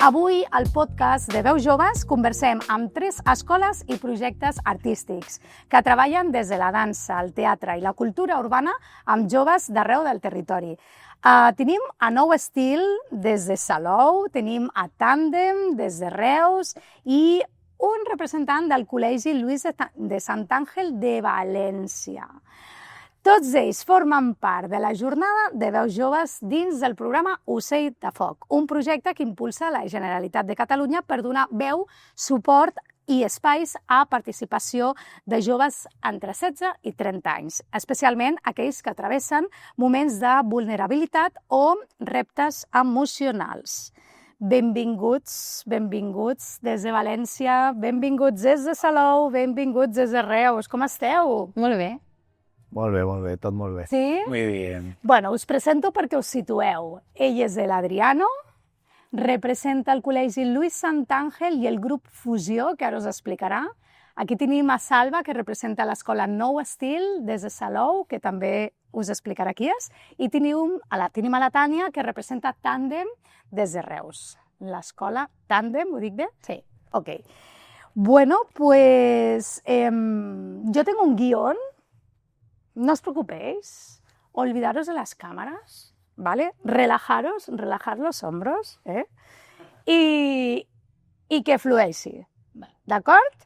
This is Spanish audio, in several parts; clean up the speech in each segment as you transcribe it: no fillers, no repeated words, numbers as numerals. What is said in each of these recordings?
Avui, al podcast de Veus Joves, conversem amb 3 escoles i projectes artístics que treballen des de la dansa, el teatre i la cultura urbana amb joves d'arreu del territori. Tenim a Nou Estil des de Salou, tenim a Tàndem des de Reus i un representant del Col·legi Lluís de Sant Àngel de València. Tots ells formen part de la jornada de Veus Joves dins del programa Ocell de Foc, un projecte que impulsa la Generalitat de Catalunya per donar veu, suport i espais a participació de joves entre 16 i 30 anys, especialment aquells que travessen moments de vulnerabilitat o reptes emocionals. Benvinguts des de València, benvinguts des de Salou, benvinguts des de Reus. Com esteu? Molt bé. Molt bé, tot molt bé. Sí? Muy bien. Bueno, us presento perquè us situeu. Ell és l'Adriano, representa el Col·legi Lluís Sant Àngel i el grup Fusió, que ara us explicarà. Aquí tenim a Salva, que representa l'escola Nou Estil des de Salou, que també us explicarà qui és. I tenim a la Tània, que representa Tàndem des de Reus. L'escola Tàndem, ho dic bé? Sí. Ok. Bueno, pues yo tengo un guión. No os preocupéis, olvidaros de las cámaras, ¿vale? Relajaros, relajar los hombros, i que flueixi, d'acord?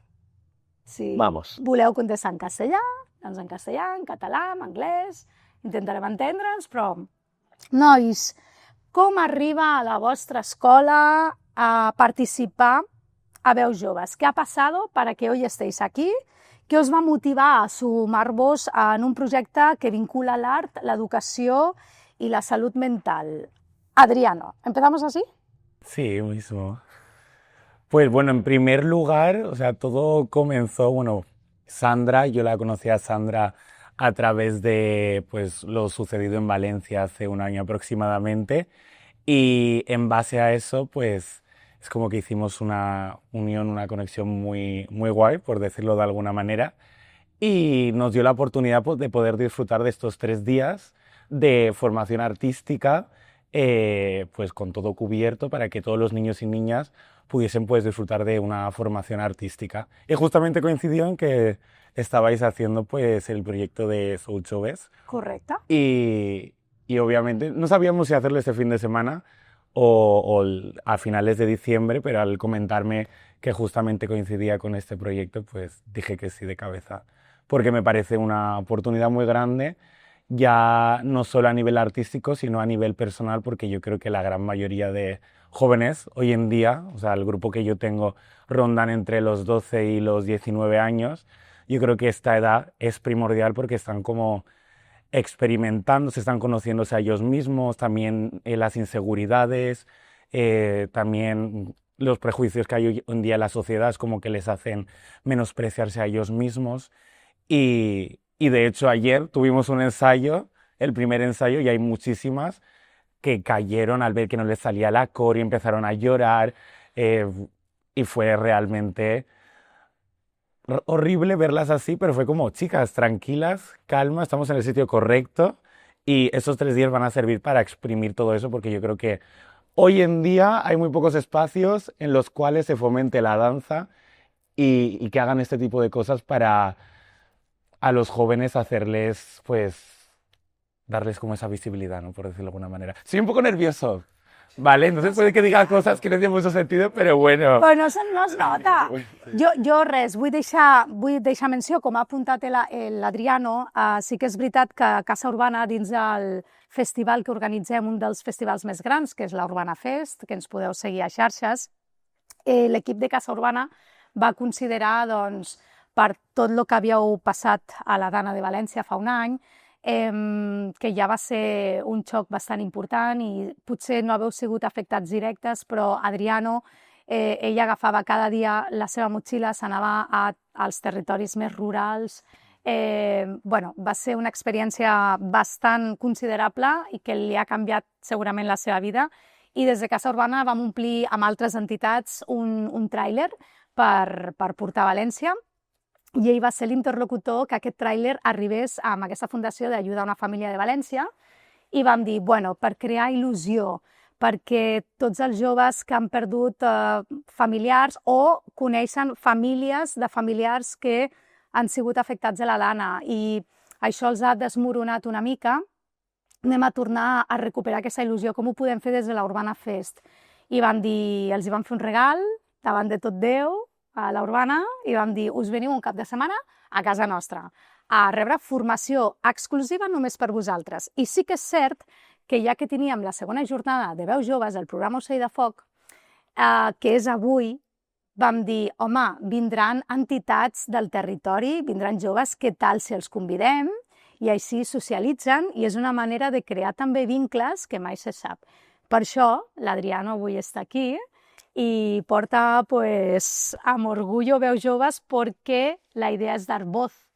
Si Vamos. voleu contestar en castellà, doncs en castellà, en català, en anglès, intentarem entendre'ns, però... Nois, com arriba a la vostra escola a participar a Veus Joves? ¿Qué ha pasado para que hoy estéis aquí? ¿Qué os va a motivar a sumar-vos en un projecte que vincula l'art, l'educació y la salud mental? Adriano, ¿empezamos así? Sí, mismo. Pues bueno, en primer lugar, o sea, todo comenzó, bueno, Sandra, yo la conocí a Sandra a través de pues lo sucedido en Valencia hace un año aproximadamente, y en base a eso, pues es como que hicimos una unión, una conexión muy, muy guay, por decirlo de alguna manera, y nos dio la oportunidad pues, de poder disfrutar de estos 3 días de formación artística, pues con todo cubierto para que todos los niños y niñas pudiesen pues, disfrutar de una formación artística. Y justamente coincidió en que estabais haciendo pues, el proyecto de Soul Joves. Correcte. Y obviamente no sabíamos si hacerlo este fin de semana o a finales de diciembre, pero al comentarme que justamente coincidía con este proyecto, pues dije que sí de cabeza, porque me parece una oportunidad muy grande, ya no solo a nivel artístico, sino a nivel personal, porque yo creo que la gran mayoría de jóvenes hoy en día, o sea, el grupo que yo tengo rondan entre los 12 y los 19 años, yo creo que esta edad es primordial porque están como experimentando, se están conociéndose a ellos mismos, también las inseguridades, también los prejuicios que hay hoy en día en la sociedad, es como que les hacen menospreciarse a ellos mismos. Y de hecho ayer tuvimos un ensayo, el primer ensayo, y hay muchísimas que cayeron al ver que no les salía la core y empezaron a llorar, y fue realmente horrible verlas así, pero fue como, chicas, tranquilas, calma, estamos en el sitio correcto, y esos 3 días van a servir para exprimir todo eso, porque yo creo que hoy en día hay muy pocos espacios en los cuales se fomente la danza y que hagan este tipo de cosas para a los jóvenes hacerles, pues, darles como esa visibilidad, ¿no? Por decirlo de alguna manera. Soy un poco nervioso, ¿vale? Entonces puede que diga cosas que no tienen mucho sentido, pero bueno. Però no es nota. Jo res, vull deixar menció, com ha apuntat l'Adriano, sí que és veritat que Casa Urbana, dins del festival que organitzem, un dels festivals més grans, que és l'Urbana Fest, que ens podeu seguir a xarxes, l'equip de Casa Urbana va considerar, doncs, per tot el que havíeu passat a la Dana de València fa un any, que ja va ser un xoc bastant important i potser no haveu sigut afectats directes, però Adriano, ell agafava cada dia la seva motxilla, s'anava als territoris més rurals. Va ser una experiència bastant considerable i que li ha canviat segurament la seva vida, i des de Casa Urbana vam omplir amb altres entitats un tràiler per portar a València, i ell va ser l'interlocutor que aquest tràiler arribés amb aquesta fundació d'Ajuda a una família de València, i vam dir, bueno, per crear il·lusió, perquè tots els joves que han perdut familiars o coneixen famílies de familiars que han sigut afectats de la Dana i això els ha desmoronat una mica, anem a tornar a recuperar aquesta il·lusió, com ho podem fer des de l'Urbana Fest. I vam dir, els hi vam fer un regal davant de tot Déu a l'Urbana i vam dir, us veniu un cap de setmana a casa nostra a rebre formació exclusiva només per vosaltres. I sí que és cert que ja que teníem la segona jornada de veus joves del programa Ocell de Foc, que és avui, vam dir, home, vindran entitats del territori, vindran joves, què tal si els convidem? I així socialitzen i és una manera de crear també vincles que mai se sap. Per això l'Adriano avui està aquí y porta pues amb orgullo Veus Joves porque la idea es dar voz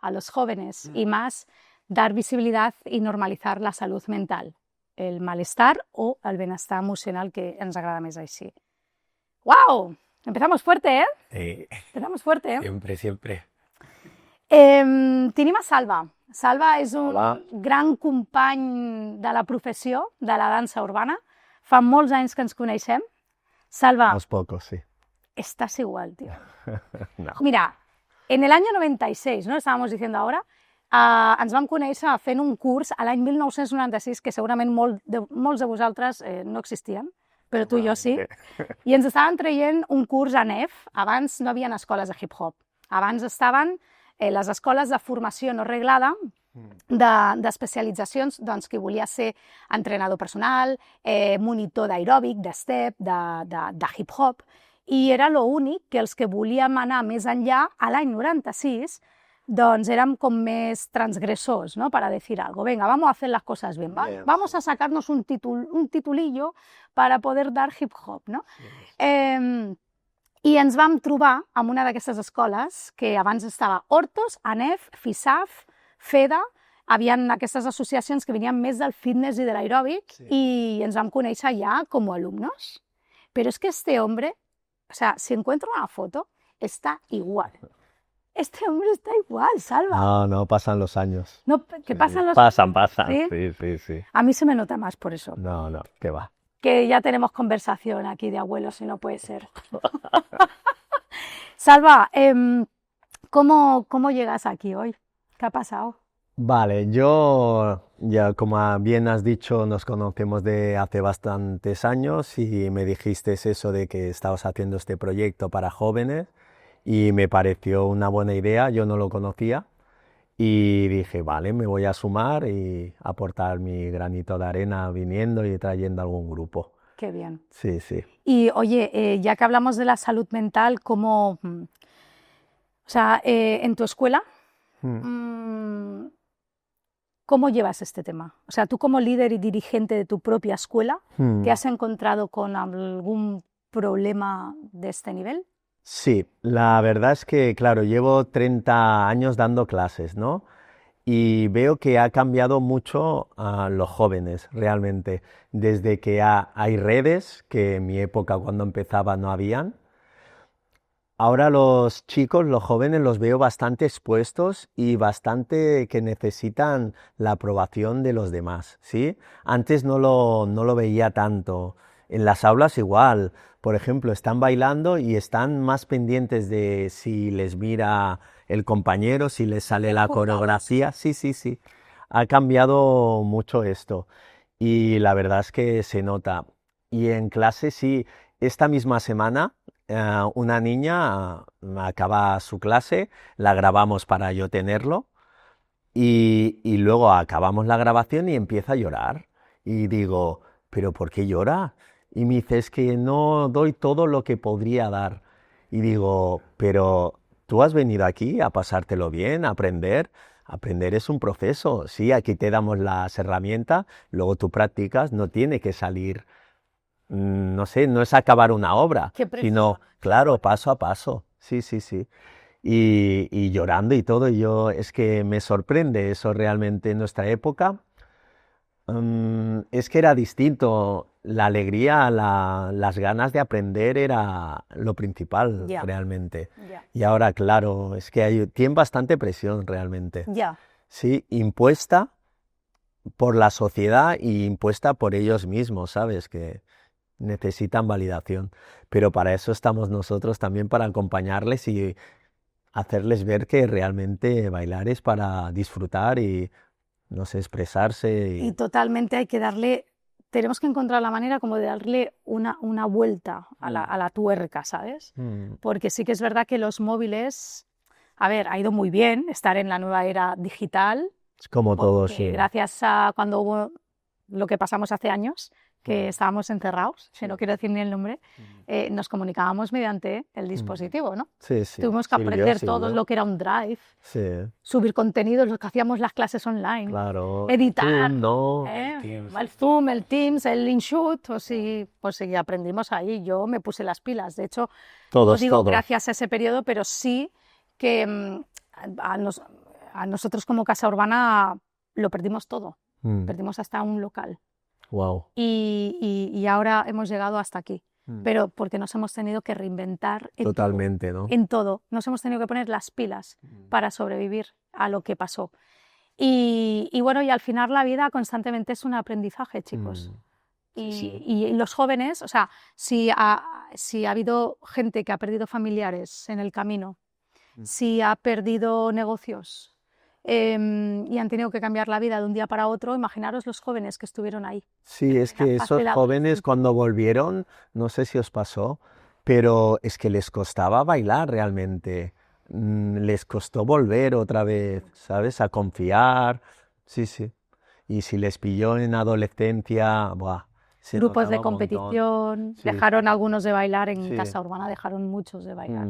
a los jóvenes y más dar visibilidad y normalizar la salud mental, el malestar o el benestar emocional que ens agrada més així. ¡Wow! Empezamos fuerte, ¿eh? Sí. Empezamos fuerte, ¿eh? Siempre, siempre. Tenim a Salva. Salva és un gran company de la professió de la dansa urbana. Fa molts anys que ens coneixem. Salva, Unos pocos, sí. estás igual, tío. No. Mira, en el año 96, ¿no? Estábamos diciendo ahora, ens vam conèixer fent un curs a l'any 1996 que segurament molts de vosaltres no existien, però tu i jo sí, i ens estaven traient un curs a NEF. Abans no hi havia escoles de hip-hop. Abans estaven les escoles de formació no reglada, d'especialitzacions, doncs, qui volia ser entrenador personal, monitor d'aeròbic, de step, de hip-hop, i era l'únic que els que volíem anar més enllà, a l'any 96, doncs érem com més transgressors, ¿no? Para decir algo. Venga, vamos a hacer las cosas bien. Vamos a sacarnos un titulillo para poder dar hip-hop, ¿no? I ens vam trobar en una d'aquestes escoles que abans estava Hortos, ANEF, FISAF, FEDA, havien aquestes associacions que venien més del fitness i de l'aeròbic i ens vam conèixer ja com a alumnos. Pero es que este hombre, o sea, si encuentro una foto, está igual. Este hombre está igual, Salva. No, pasan los años. No, ¿qué pasan los Pasan. ¿Sí? Sí. A mí se me nota más por eso. No, qué va. Que ya tenemos conversación aquí de abuelos y no puede ser. Salva, ¿cómo llegas aquí hoy? ¿Qué ha pasado? Vale, yo, ya como bien has dicho, nos conocemos de hace bastantes años y me dijiste eso de que estabas haciendo este proyecto para jóvenes y me pareció una buena idea, yo no lo conocía y dije, vale, me voy a sumar y aportar mi granito de arena viniendo y trayendo algún grupo. Qué bien. Sí. Y oye, ya que hablamos de la salud mental, ¿cómo, o sea, en tu escuela, cómo llevas este tema? O sea, tú como líder y dirigente de tu propia escuela, ¿te has encontrado con algún problema de este nivel? Sí, la verdad es que, claro, llevo 30 años dando clases, ¿no? Y veo que ha cambiado mucho a los jóvenes, realmente. Desde que hay redes, que en mi época cuando empezaba no habían. Ahora los chicos, los jóvenes, los veo bastante expuestos y bastante que necesitan la aprobación de los demás, ¿sí? Antes no lo veía tanto. En las aulas igual, por ejemplo, están bailando y están más pendientes de si les mira el compañero, si les sale la coreografía. Sí. Ha cambiado mucho esto y la verdad es que se nota. Y en clase sí, esta misma semana una niña acaba su clase, la grabamos para yo tenerlo y luego acabamos la grabación y empieza a llorar. Y digo, ¿pero por qué llora? Y me dice, es que no doy todo lo que podría dar. Y digo, pero tú has venido aquí a pasártelo bien, a aprender. Aprender es un proceso. Sí, aquí te damos las herramientas, luego tú practicas, no tiene que salir, no sé, no es acabar una obra, sino, claro, paso a paso. Sí. Y llorando y todo, es que me sorprende eso realmente en nuestra época. Es que era distinto, la alegría, las ganas de aprender era lo principal realmente. Y ahora, claro, es que tienen bastante presión realmente. Sí, impuesta por la sociedad y impuesta por ellos mismos, ¿sabes? Que necesitan validación. Pero para eso estamos nosotros también, para acompañarles y hacerles ver que realmente bailar es para disfrutar y, no sé, expresarse. Y totalmente hay que darle, tenemos que encontrar la manera como de darle una vuelta a la tuerca, ¿sabes? Porque sí que es verdad que los móviles, a ver, ha ido muy bien estar en la nueva era digital, Es como todo, sí. gracias a cuando hubo lo que pasamos hace años, que estábamos encerrados, que no quiero decir ni el nombre, nos comunicábamos mediante el dispositivo, ¿no? Sí, sí. Tuvimos que aprender todo lo que era un drive, Sí, subir contenidos, lo que hacíamos las clases online, claro. editar, Zoom, ¿no? el Zoom, el Teams, el InShoot, pues sí, aprendimos ahí. Yo me puse las pilas, de hecho, no digo gracias a ese periodo, pero sí que a nosotros como Casa Urbana lo perdimos todo, perdimos hasta un local. Wow. Y ahora hemos llegado hasta aquí, pero porque nos hemos tenido que reinventar en Totalmente, todo, ¿no? en todo. Nos hemos tenido que poner las pilas para sobrevivir a lo que pasó. Y bueno, y al final la vida constantemente es un aprendizaje, chicos. Y los jóvenes, o sea, si ha habido gente que ha perdido familiares en el camino, si ha perdido negocios, y han tenido que cambiar la vida de un día para otro, imaginaros los jóvenes que estuvieron ahí. Sí, es que esos jóvenes cuando volvieron, no sé si os pasó, pero es que les costaba bailar realmente, les costó volver otra vez, ¿sabes? A confiar, sí, sí. Y si les pilló en adolescencia, ¡buah! Grupos de competición, sí, dejaron algunos de bailar en Casa Urbana, dejaron muchos de bailar.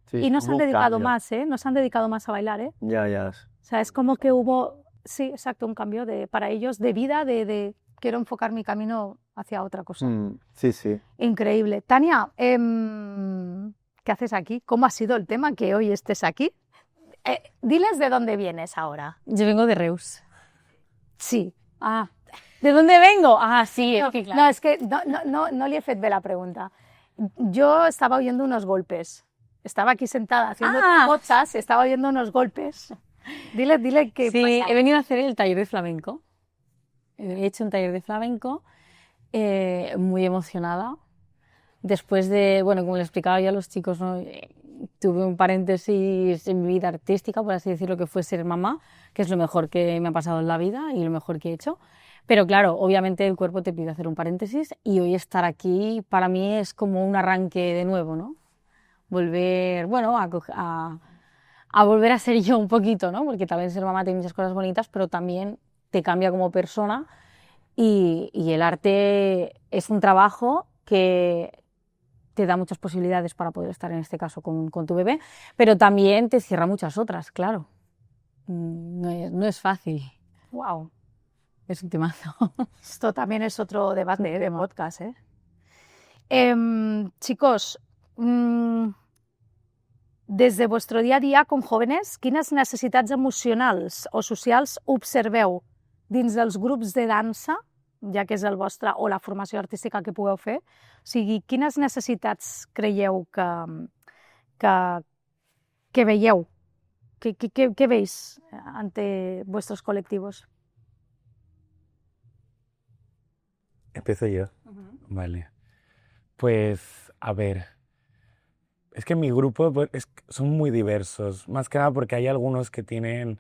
Sí, y no se han dedicado más, ¿eh? No se han dedicado más a bailar, ¿eh? Ya, ya. O sea, es como que hubo, sí, exacto, un cambio para ellos de vida, de quiero enfocar mi camino hacia otra cosa. Sí, sí. Increíble. Tania, ¿qué haces aquí? ¿Cómo ha sido el tema que hoy estés aquí? Diles de dónde vienes ahora. Yo vengo de Reus. Sí. Ah. ¿De dónde vengo? Ah, sí, es que claro. No, es que no li he fet bé la pregunta. Yo estaba oyendo unos golpes. Estaba aquí sentada haciendo podcast, estaba oyendo unos golpes. Dile qué sí, pasa. He venido a hacer el taller de flamenco. He hecho un taller de flamenco, muy emocionada. Después de, bueno, como le explicaba yo a los chicos, ¿no? Tuve un paréntesis en mi vida artística, por así decirlo, que fue ser mamá, que es lo mejor que me ha pasado en la vida y lo mejor que he hecho. Pero claro, obviamente el cuerpo te pide hacer un paréntesis y hoy estar aquí para mí es como un arranque de nuevo, ¿no? Volver, bueno, a volver a ser yo un poquito, ¿no? Porque también ser mamá tiene muchas cosas bonitas, pero también te cambia como persona y el arte es un trabajo que te da muchas posibilidades para poder estar en este caso con tu bebé, pero también te cierra muchas otras, claro. No es fácil. Wow. Es un temazo. Esto también es otro debate de podcast, ¿eh? Chicos, des de vuestro dia a dia com jóvenes, quines necessitats emocionals o socials observeu dins dels grups de dansa, ja que és el vostre, o la formació artística que pugueu fer? O sigui, quines necessitats creieu que veieu? ¿Qué veis ante vuestros colectivos? Empiezo yo. Vale. Pues, a ver, es que mi grupo son muy diversos, más que nada porque hay algunos que tienen,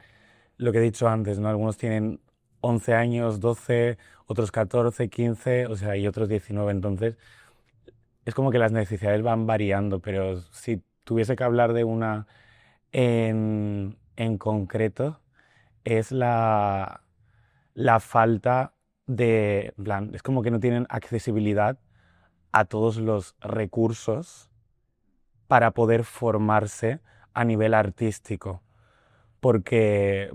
lo que he dicho antes, ¿no? Algunos tienen 11 años, 12, otros 14, 15, o sea, y otros 19, entonces es como que las necesidades van variando, pero si tuviese que hablar de una en concreto, es la falta de, en plan, es como que no tienen accesibilidad a todos los recursos para poder formarse a nivel artístico, porque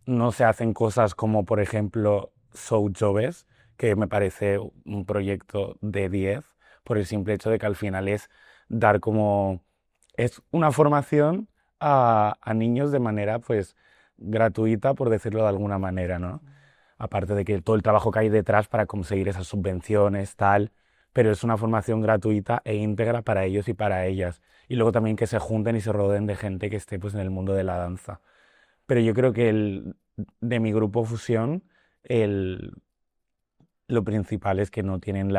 no se hacen cosas como, por ejemplo, Sou Joves, que me parece un proyecto de 10, por el simple hecho de que al final es dar como... es una formación a niños de manera, pues, gratuita, por decirlo de alguna manera, ¿no? Aparte de que todo el trabajo que hay detrás para conseguir esas subvenciones, tal, pero es una formación gratuita e íntegra para ellos y para ellas. Y luego también que se junten y se rodeen de gente que esté, pues, en el mundo de la danza. Pero yo creo que de mi grupo Fusión, lo principal es que no tienen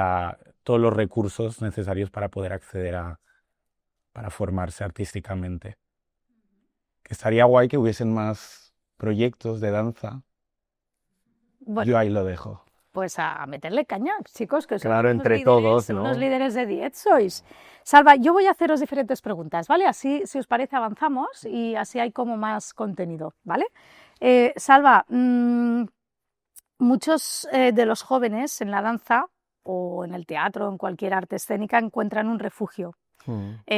todos los recursos necesarios para poder acceder para formarse artísticamente. Que estaría guay que hubiesen más proyectos de danza. Bueno, Yo ahí lo dejo. pues a meterle caña, chicos, que sois Claro, unos entre líderes, todos, ¿no? unos líderes de 10 sois. Salva, yo voy a haceros diferentes preguntas, ¿vale? Así, si os parece, avanzamos y así hay como más contenido, ¿vale? Salva, muchos de los jóvenes en la danza o en el teatro, en cualquier arte escénica, encuentran un refugio,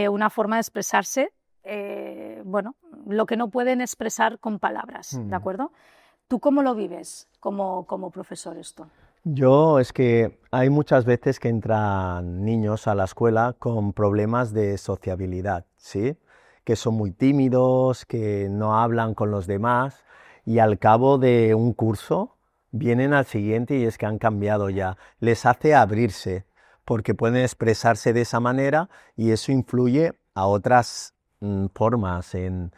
una forma de expresarse, bueno, lo que no pueden expresar con palabras, ¿de acuerdo? ¿Tú cómo lo vives como profesor esto? Yo es que hay muchas veces que entran niños a la escuela con problemas de sociabilidad, ¿sí? Que son muy tímidos, que no hablan con los demás y al cabo de un curso vienen al siguiente y es que han cambiado ya. Les hace abrirse porque pueden expresarse de esa manera y eso influye a otras formas en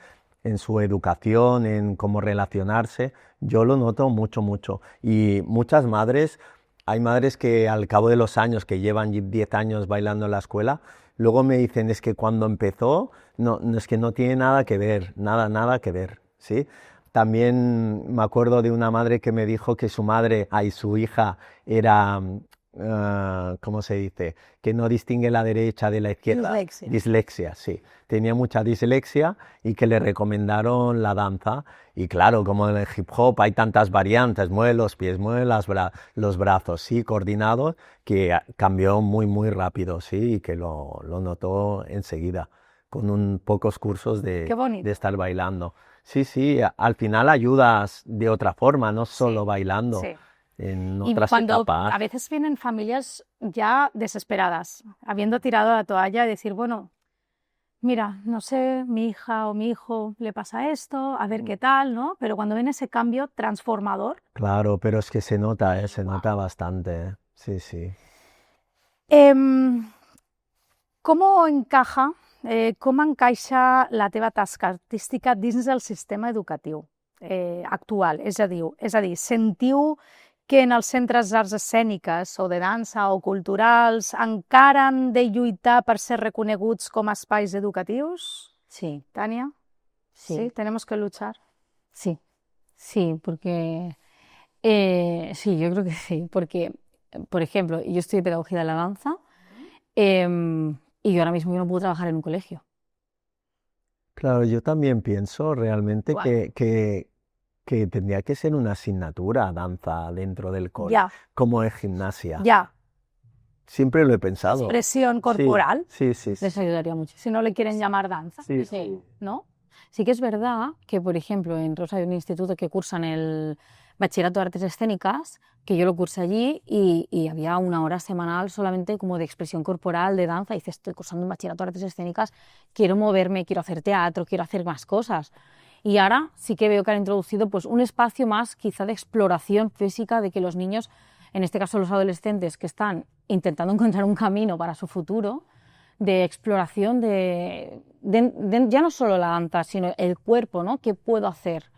su educación, en cómo relacionarse. Yo lo noto mucho, mucho. Y muchas madres, hay madres que al cabo de los años, que llevan 10 años bailando en la escuela, luego me dicen, es que cuando empezó, no, es que no tiene nada que ver, nada que ver, ¿sí? También me acuerdo de una madre que me dijo que su hija era, ¿cómo se dice? Que no distingue la derecha de la izquierda. Dislexia. Dislexia, sí. Tenía mucha dislexia y que le recomendaron la danza. Y claro, como en el hip hop hay tantas variantes, mueve los pies, mueve los brazos, sí, coordinados, que cambió muy rápido, sí, y que lo notó enseguida, con pocos cursos Qué bonito. de estar bailando. Sí, al final ayudas de otra forma, no solo bailando. Sí. En Y otras cuando etapas. a veces vienen familias ya desesperadas, habiendo tirado la toalla y decir, bueno, mira, no sé, mi hija o mi hijo le pasa esto, a ver qué tal, ¿no? Pero cuando ven ese cambio transformador, Claro, pero es que se nota, se nota bastante. Sí. com encaixa la teva tasca artística dins del sistema educatiu actual? És a dir, sentiu que en els centres d'arts escèniques o de dansa o culturals encara han de lluitar per ser reconeguts com a espais educatius? Sí, Tania? sí, ¿Tenemos que luchar? sí, porque sí, yo creo que sí, porque, por ejemplo, yo estudié pedagogía de la danza y yo ahora mismo yo no puedo trabajar en un colegio. Claro, yo también pienso realmente Guau. que tendría que ser una asignatura danza dentro del cole, Ya, como es gimnasia. ya. Siempre lo he pensado. Expresión corporal, Sí. Les ayudaría mucho. si no le quieren llamar danza, Sí. ¿no? Sí que es verdad que, por ejemplo, en Rosa hay un instituto que cursan el Bachillerato de Artes Escénicas, que yo lo cursé allí y había una hora semanal solamente como de expresión corporal, de danza. Y dices, estoy cursando un Bachillerato de Artes Escénicas, quiero moverme, quiero hacer teatro, quiero hacer más cosas. Y ahora sí que veo que han introducido pues, un espacio más quizá de exploración física, de que los niños, en este caso los adolescentes, que están intentando encontrar un camino para su futuro, de exploración de ya no solo la danza, sino el cuerpo, ¿no? ¿Qué puedo hacer?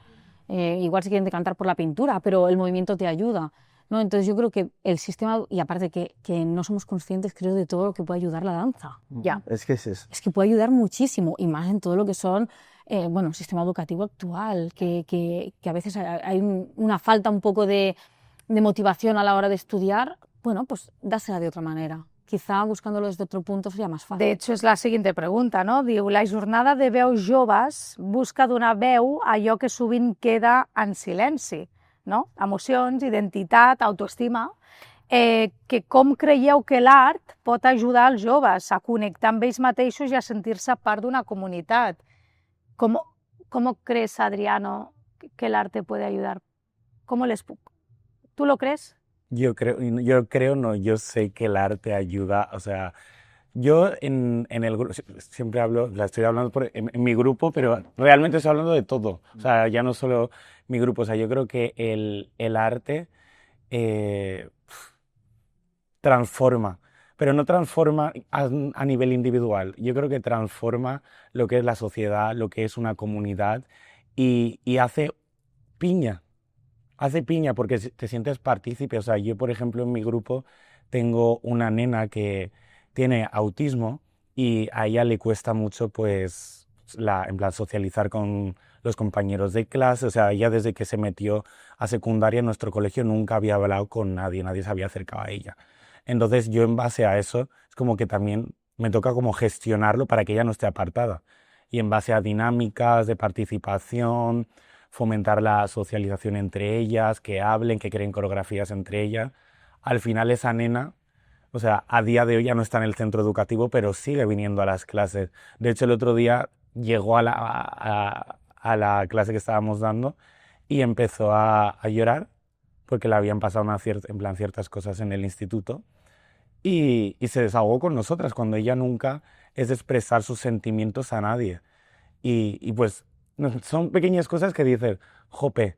Igual se quieren decantar por la pintura, pero el movimiento te ayuda, ¿no? Entonces yo creo que el sistema, y aparte que no somos conscientes, creo, de todo lo que puede ayudar la danza. Ya. Es que es eso. Es que puede ayudar muchísimo, y más en todo lo que son, bueno, el sistema educativo actual, que a veces hay una falta un poco de motivación a la hora de estudiar. Bueno, pues dásela de otra manera. Quizá buscándolo desde otro punto sería más fácil. De hecho, és la siguiente pregunta, no? Diu, la jornada de veus joves busca donar veu a allò que sovint queda en silenci, no? Emocions, identitat, autoestima, que com creieu que l'art pot ajudar els joves a connectar amb ells mateixos i a sentir-se part d'una comunitat? ¿Cómo crees, Adriano, que el arte puede ayudar? ¿Tú lo crees? Yo sé que el arte ayuda, o sea, yo en el grupo, siempre estoy hablando en mi grupo, pero realmente estoy hablando de todo, o sea, ya no solo mi grupo, o sea, yo creo que el arte transforma, pero no transforma a nivel individual, yo creo que transforma lo que es la sociedad, lo que es una comunidad y hace piña. hace piña porque te sientes partícipe. O sea, yo, por ejemplo, en mi grupo tengo una nena que tiene autismo y a ella le cuesta mucho, pues, en plan, socializar con los compañeros de clase. O sea, ella desde que se metió a secundaria en nuestro colegio nunca había hablado con nadie, nadie se había acercado a ella. Entonces yo en base a eso es como que también me toca como gestionarlo para que ella no esté apartada. Y en base a dinámicas de participación, fomentar la socialización entre ellas, que hablen, que creen coreografías entre ellas. Al final esa nena, o sea, a día de hoy ya no está en el centro educativo, pero sigue viniendo a las clases. De hecho, el otro día llegó a la clase que estábamos dando y empezó a llorar porque le habían pasado en plan, ciertas cosas en el instituto y se desahogó con nosotras cuando ella nunca es de expresar sus sentimientos a nadie. Y pues son pequeñas cosas que dices, jope,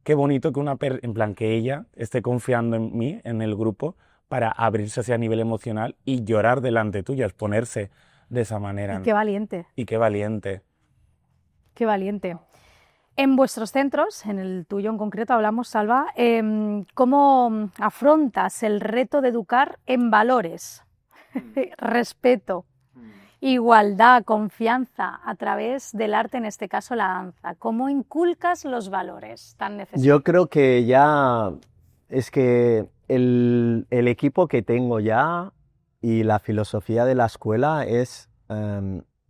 qué bonito que en plan, que ella esté confiando en mí, en el grupo, para abrirse así a nivel emocional y llorar delante tuya, exponerse de esa manera. Y qué valiente. Y qué valiente. Qué valiente. En vuestros centros, en el tuyo en concreto, hablamos, Salva, ¿cómo afrontas el reto de educar en valores? Respeto, igualdad, confianza a través del arte, en este caso la danza. ¿Cómo inculcas los valores tan necesarios? Yo creo que ya es que el equipo que tengo ya y la filosofía de la escuela es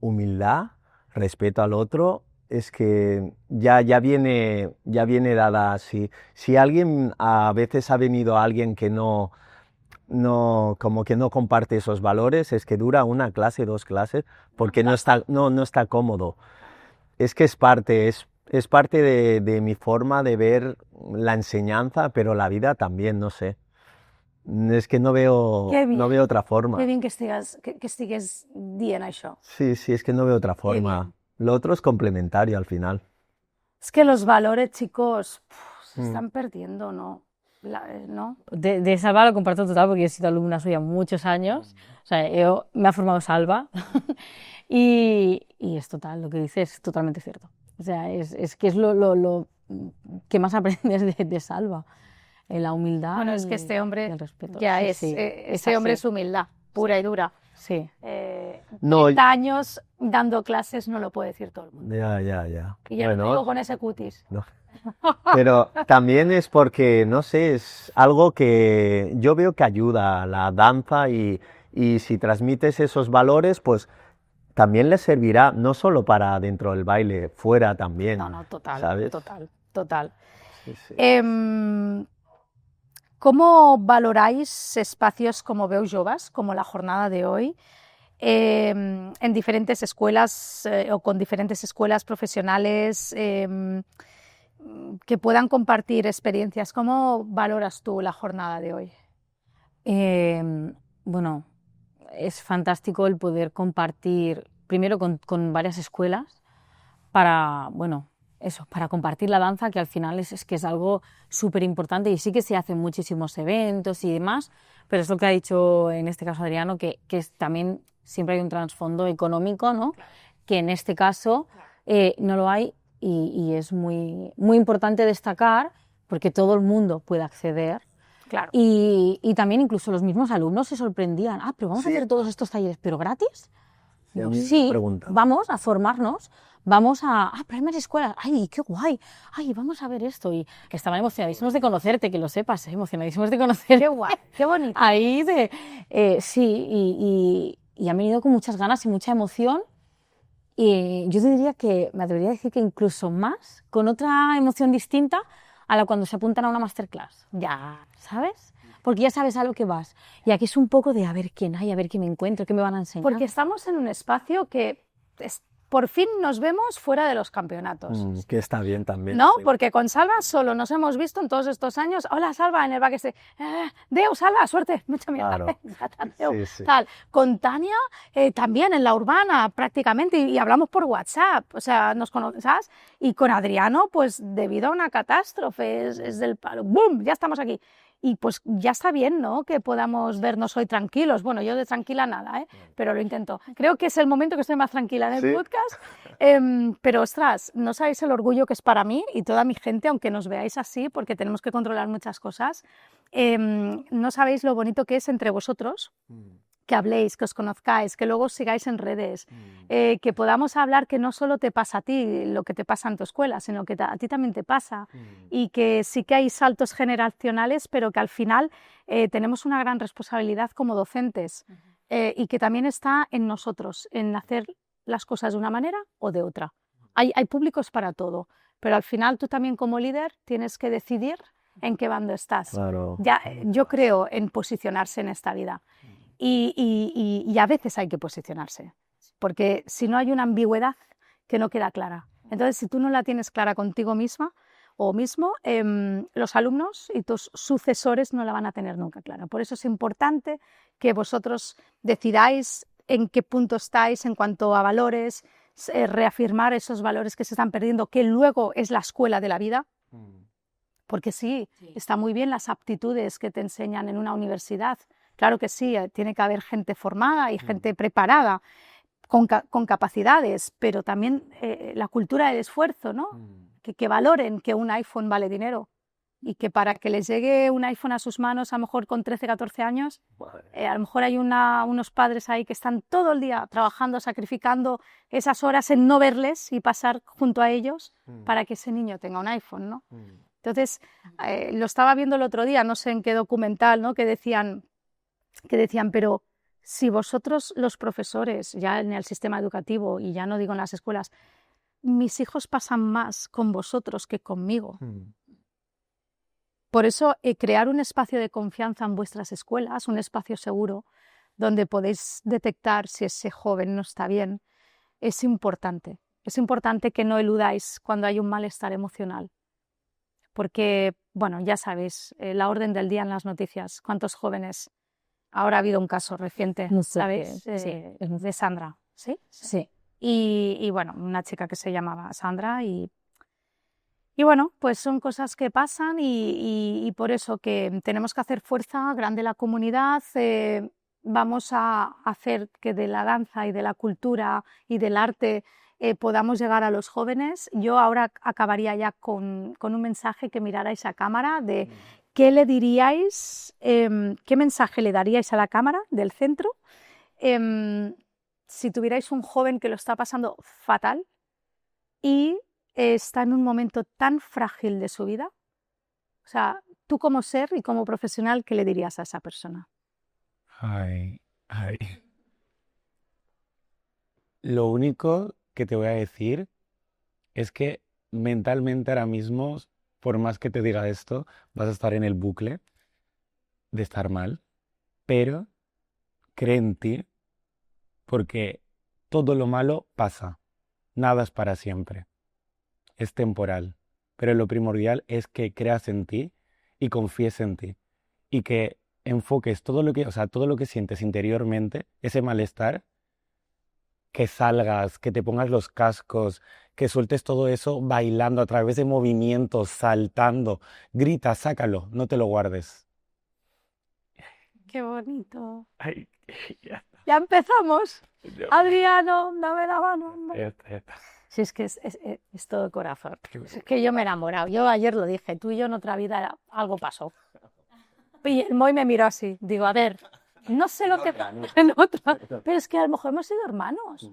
humildad, respeto al otro. Es que ya viene dada así. Si alguien, a veces ha venido alguien que como que no comparte esos valores, es que dura una clase, 2 clases, porque no está cómodo. Es que es parte de mi forma de ver la enseñanza, pero la vida también, no sé. És que no veo otra forma. Qué bien que estigues dient això. Sí, es que no veo otra forma. Lo otro es complementario al final. Es que los valores, chicos, se están perdiendo, ¿no? ¿No? De Salva lo comparto total porque he sido alumna suya muchos años. O sea, me ha formado Salva y es total, lo que dices es totalmente cierto. O sea, es que es lo que más aprendes de Salva. La humildad. Bueno, es que este hombre el respeto. ya sí, ese hombre es humildad, pura y dura. Sí. 30 años dando clases no lo puede decir todo el mundo. Ya. Y ya no digo con ese cutis. No. Pero también es porque, no sé, es algo que yo veo que ayuda a la danza y si transmites esos valores, pues también les servirá no solo para dentro del baile, fuera también. No, total, ¿sabes? total. Sí. ¿Cómo valoráis espacios como Veu Joves, como la jornada de hoy, en diferentes escuelas o con diferentes escuelas profesionales que puedan compartir experiencias? ¿Cómo valoras tú la jornada de hoy? Bueno, es fantástico el poder compartir, primero con varias escuelas, para compartir la danza, que al final es que es algo súper importante y sí que se hacen muchísimos eventos y demás, pero es lo que ha dicho en este caso Adriano, que también siempre hay un trasfondo económico, ¿no? Claro. Que en este caso no lo hay y es muy, muy importante destacar porque todo el mundo puede acceder. Claro. Y también incluso los mismos alumnos se sorprendían, pero vamos a hacer todos estos talleres, ¿pero gratis? Sí, vamos a formarnos, vamos a primeras escuelas, ¡ay, qué guay! ¡Ay, vamos a ver esto! Y estaban emocionadísimos de conocerte, que lo sepas, emocionadísimos de conocerte. ¡Qué guay! ¡Qué bonito! Ahí sí, y han venido con muchas ganas y mucha emoción. Y yo te diría que, me atrevería a decir que incluso más, con otra emoción distinta a la cuando se apuntan a una masterclass. Ya, ¿sabes? Porque ya sabes a lo que vas. Y aquí es un poco de a ver quién hay, a ver qué me encuentro, qué me van a enseñar. Porque estamos en un espacio que por fin nos vemos fuera de los campeonatos. Que está bien también. ¿No? Sí. Porque con Salva solo nos hemos visto en todos estos años. Hola, Salva, en el backstage. Deu, Salva, suerte. Mucha mierda. Claro. Sí. Tal. Con Tania también en la urbana prácticamente y hablamos por WhatsApp. O sea, nos conocemos, ¿sabes? Y con Adriano, pues debido a una catástrofe, es del palo. ¡Bum! Ya estamos aquí. y pues ya está bien, ¿no? Que podamos vernos hoy tranquilos. Bueno, yo de tranquila nada, pero lo intento. Creo que es el momento que estoy más tranquila en el podcast. Pero ostras, no sabéis el orgullo que es para mí y toda mi gente, aunque nos veáis así, porque tenemos que controlar muchas cosas. No sabéis lo bonito que es entre vosotros. Que habléis, que os conozcáis, que luego os sigáis en redes, que podamos hablar que no solo te pasa a ti lo que te pasa en tu escuela, sino que a ti también te pasa y que sí que hay saltos generacionales, pero que al final tenemos una gran responsabilidad como docentes y que también está en nosotros, en hacer las cosas de una manera o de otra. Hay públicos para todo, pero al final tú también como líder tienes que decidir en qué bando estás. Claro. Yo creo en posicionarse en esta vida. Y a veces hay que posicionarse, porque si no hay una ambigüedad que no queda clara. Entonces, si tú no la tienes clara contigo misma o mismo, los alumnos y tus sucesores no la van a tener nunca clara. Por eso es importante que vosotros decidáis en qué punto estáis en cuanto a valores, reafirmar esos valores que se están perdiendo, que luego es la escuela de la vida. Porque sí, está muy bien las aptitudes que te enseñan en una universidad. Claro que sí, tiene que haber gente formada y gente preparada, con capacidades, pero también la cultura del esfuerzo, ¿no? Que valoren que un iPhone vale dinero y que para que les llegue un iPhone a sus manos, a lo mejor con 13, 14 años, a lo mejor hay unos padres ahí que están todo el día trabajando, sacrificando esas horas en no verles y pasar junto a ellos para que ese niño tenga un iPhone, ¿no? Entonces, lo estaba viendo el otro día, no sé en qué documental, ¿no? que decían, pero si vosotros los profesores, ya en el sistema educativo y ya no digo en las escuelas, mis hijos pasan más con vosotros que conmigo. Por eso, crear un espacio de confianza en vuestras escuelas, un espacio seguro, donde podéis detectar si ese joven no está bien, es importante. Es importante que no eludáis cuando hay un malestar emocional. Porque, bueno, ya sabéis, la orden del día en las noticias, cuántos jóvenes. Ahora ha habido un caso reciente, No sé ¿sabéis? sí. De Sandra, ¿sí? Sí. Y bueno, una chica que se llamaba Sandra y bueno, pues son cosas que pasan y por eso que tenemos que hacer fuerza grande la comunidad, vamos a hacer que de la danza y de la cultura y del arte podamos llegar a los jóvenes. Yo ahora acabaría ya con un mensaje que mirarais a cámara de qué le diríais, qué mensaje le daríais a la cámara del centro si tuvierais un joven que lo está pasando fatal y está en un momento tan frágil de su vida. O sea, tú como ser y como profesional, ¿qué le dirías a esa persona? Ay. Lo único que te voy a decir es que mentalmente ahora mismo, por más que te diga esto, vas a estar en el bucle de estar mal, pero cree en ti porque todo lo malo pasa, nada es para siempre, es temporal, pero lo primordial es que creas en ti y confíes en ti y que enfoques todo lo que sientes interiormente, ese malestar, que salgas, que te pongas los cascos, que sueltes todo eso bailando a través de movimientos, saltando, grita, sácalo, no te lo guardes. ¡Qué bonito! Ay, ya ¡Ya empezamos! está. Adriano, dame la mano. Ya está. Sí, es que es todo corazón. Es que yo me he enamorado. Yo ayer lo dije, tú y yo en otra vida algo pasó. Y el Moy me miró así. Digo, a ver, no sé lo que pasa en otra, pero es que a lo mejor hemos sido hermanos.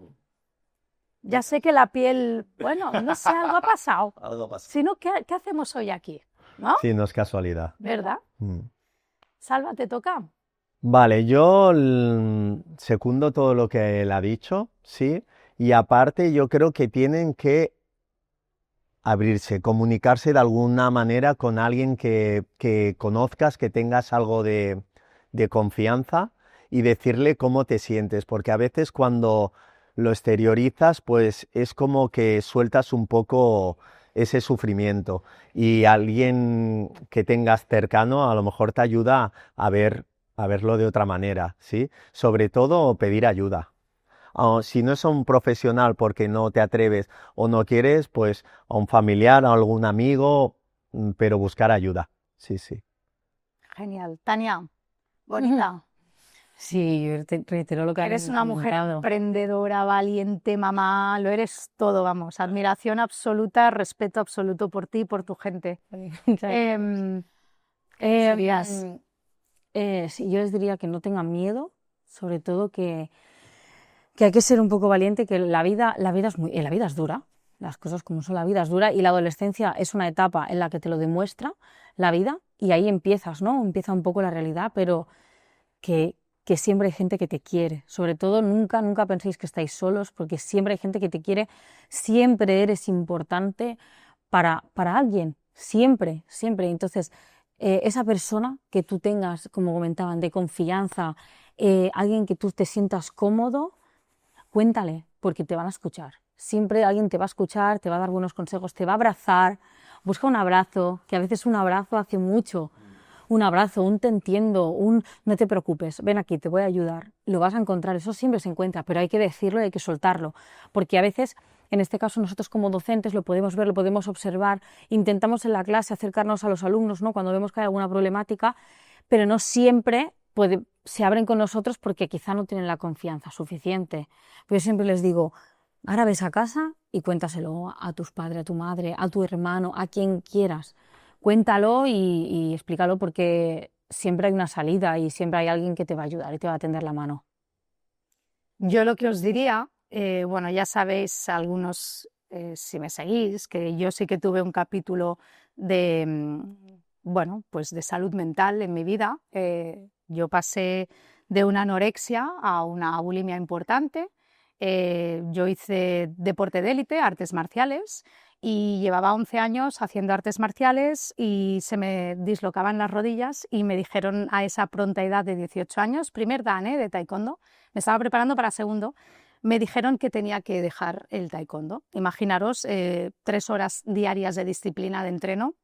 Ya sé que la piel, bueno, no sé, algo ha pasado. Algo pasa. Si no, ¿qué hacemos hoy aquí? ¿No? Sí, no es casualidad. ¿Verdad? Salva, ¿te toca? Vale, yo secundo todo lo que él ha dicho, sí, y aparte yo creo que tienen que abrirse, comunicarse de alguna manera con alguien que conozcas, que tengas algo de confianza y decirle cómo te sientes, porque a veces cuando lo exteriorizas, pues es como que sueltas un poco ese sufrimiento y alguien que tengas cercano a lo mejor te ayuda a verlo de otra manera, ¿sí? Sobre todo pedir ayuda. Si no es a un profesional porque no te atreves o no quieres, pues a un familiar, a algún amigo, pero buscar ayuda. Sí, sí. Genial. Tania, bonita. Sí, yo reitero lo que Eres has una mujer comentado. emprendedora, valiente, mamá, lo eres todo, vamos. Admiración absoluta, respeto absoluto por ti y por tu gente. ¿Qué dirías? Sí, yo les diría que no tengan miedo, sobre todo que hay que ser un poco valiente, que la vida es dura, las cosas como son, la vida es dura y la adolescencia es una etapa en la que te lo demuestra la vida y ahí empiezas, ¿no? Empieza un poco la realidad, pero que siempre hay gente que te quiere. Sobre todo, nunca penséis que estáis solos, porque siempre hay gente que te quiere, siempre eres importante para alguien, siempre. Entonces, esa persona que tú tengas, como comentaban, de confianza, alguien que tú te sientas cómodo, cuéntale, porque te van a escuchar. Siempre alguien te va a escuchar, te va a dar buenos consejos, te va a abrazar. Busca un abrazo, que a veces un abrazo hace mucho. Un abrazo, un te entiendo, un no te preocupes, ven aquí, te voy a ayudar. Lo vas a encontrar, eso siempre se encuentra, pero hay que decirlo y hay que soltarlo. Porque a veces, en este caso, nosotros como docentes lo podemos ver, lo podemos observar, intentamos en la clase acercarnos a los alumnos, ¿no? Cuando vemos que hay alguna problemática, pero no siempre se abren con nosotros porque quizá no tienen la confianza suficiente. Pues yo siempre les digo, ahora ves a casa y cuéntaselo a tus padres, a tu madre, a tu hermano, a quien quieras. Cuéntalo y explícalo porque siempre hay una salida y siempre hay alguien que te va a ayudar y te va a tender la mano. Yo lo que os diría, bueno, ya sabéis algunos, si me seguís, que yo sí que tuve un capítulo de, bueno, pues de salud mental en mi vida. Yo pasé de una anorexia a una bulimia importante. Yo hice deporte de élite, artes marciales, y llevaba 11 años haciendo artes marciales y se me dislocaban las rodillas y me dijeron a esa pronta edad de 18 años, primer dan de taekwondo, me estaba preparando para segundo, me dijeron que tenía que dejar el taekwondo. Imaginaros 3 horas diarias de disciplina de entreno,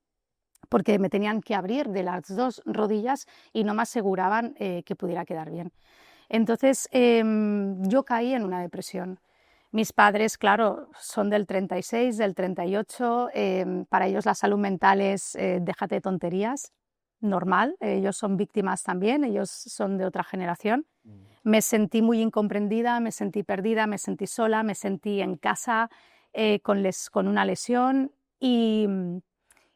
porque me tenían que abrir de las 2 rodillas y no me aseguraban que pudiera quedar bien. Entonces yo caí en una depresión. Mis padres, claro, son del 36, del 38, para ellos la salud mental es déjate de tonterías, normal, ellos son víctimas también, ellos son de otra generación. Me sentí muy incomprendida, me sentí perdida, me sentí sola, me sentí en casa con una lesión y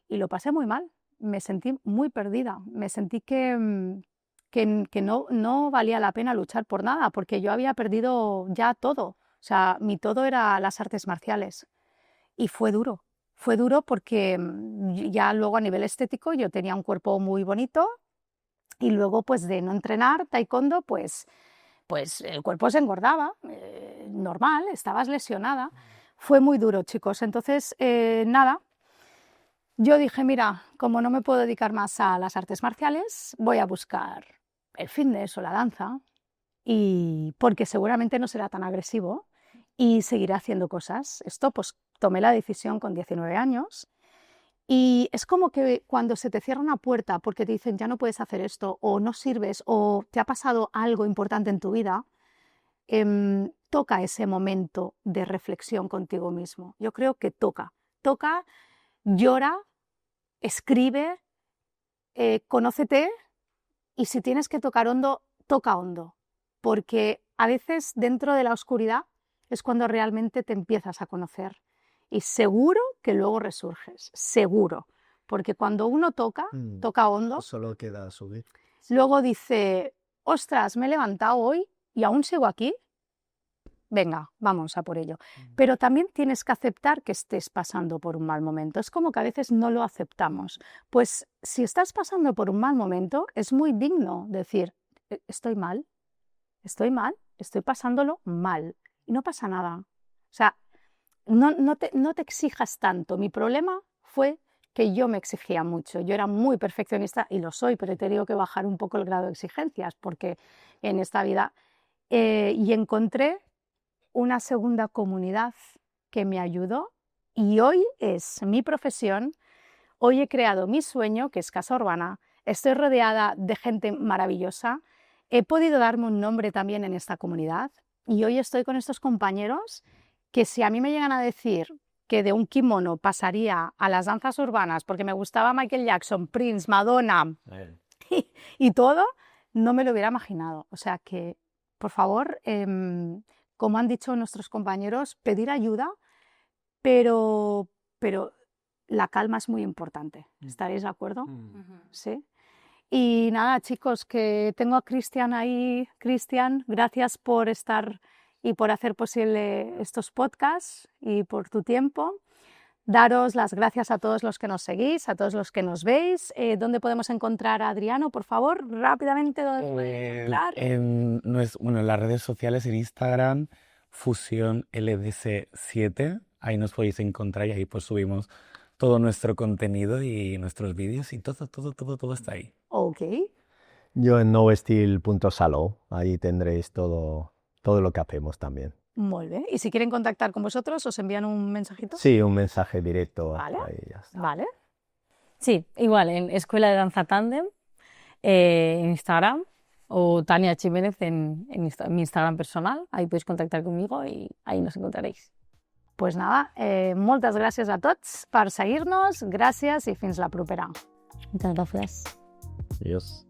lo pasé muy mal, me sentí muy perdida, me sentí que no valía la pena luchar por nada, porque yo había perdido ya todo. O sea, mi todo era las artes marciales y fue duro porque ya luego a nivel estético yo tenía un cuerpo muy bonito y luego pues de no entrenar taekwondo pues el cuerpo se engordaba, normal, estabas lesionada. Fue muy duro, chicos. Entonces, nada, yo dije, mira, como no me puedo dedicar más a las artes marciales, voy a buscar el fitness o la danza y porque seguramente no será tan agresivo y seguiré haciendo cosas. Esto pues tomé la decisión con 19 años y es como que cuando se te cierra una puerta porque te dicen ya no puedes hacer esto o no sirves o te ha pasado algo importante en tu vida, toca ese momento de reflexión contigo mismo. Yo creo que toca, llora, escribe, conócete y si tienes que tocar hondo, toca hondo, porque a veces dentro de la oscuridad es cuando realmente te empiezas a conocer y seguro que luego resurges, seguro, porque cuando uno toca hondo, Solo queda subir. luego dice, ostras, me he levantado hoy y aún sigo aquí, venga, vamos a por ello. Pero también tienes que aceptar que estés pasando por un mal momento, es como que a veces no lo aceptamos, pues si estás pasando por un mal momento es muy digno decir, estoy mal, estoy pasándolo mal y no pasa nada. O sea, no te exijas tanto. Mi problema fue que yo me exigía mucho. Yo era muy perfeccionista y lo soy, pero he tenido que bajar un poco el grado de exigencias porque en esta vida... y encontré una segunda comunidad que me ayudó y hoy es mi profesión. Hoy he creado mi sueño, que es Casa Urbana. Estoy rodeada de gente maravillosa. He podido darme un nombre también en esta comunidad y hoy estoy con estos compañeros que si a mí me llegan a decir que de un kimono pasaría a las danzas urbanas porque me gustaba Michael Jackson, Prince, Madonna y todo, no me lo hubiera imaginado. O sea que, por favor, como han dicho nuestros compañeros, pedir ayuda, pero la calma es muy importante. ¿Estaréis de acuerdo? Sí. Y nada, chicos, que tengo a Cristian ahí. Cristian, gracias por estar y por hacer posible estos podcasts y por tu tiempo. Daros las gracias a todos los que nos seguís, a todos los que nos veis. ¿Dónde podemos encontrar a Adriano, por favor? Rápidamente, ¿dónde podemos encontrar? En las redes sociales, en Instagram, Fusión LDC7, ahí nos podéis encontrar y ahí pues subimos todo nuestro contenido y nuestros vídeos y todo está ahí. Ok. Yo en novestil.saló, ahí tendréis todo lo que hacemos también. Muy bien. Y si quieren contactar con vosotros, ¿os envían un mensajito? Sí, un mensaje directo. Vale. Ahí ya está. Vale. Sí, igual, en Escuela de Danza Tandem, en Instagram, o Tania Jiménez en mi Instagram personal. Ahí podéis contactar conmigo y ahí nos encontraréis. Pues nada, moltes gràcies a tots per seguir-nos, gràcies i fins la propera. Muchas gracias. Adiós.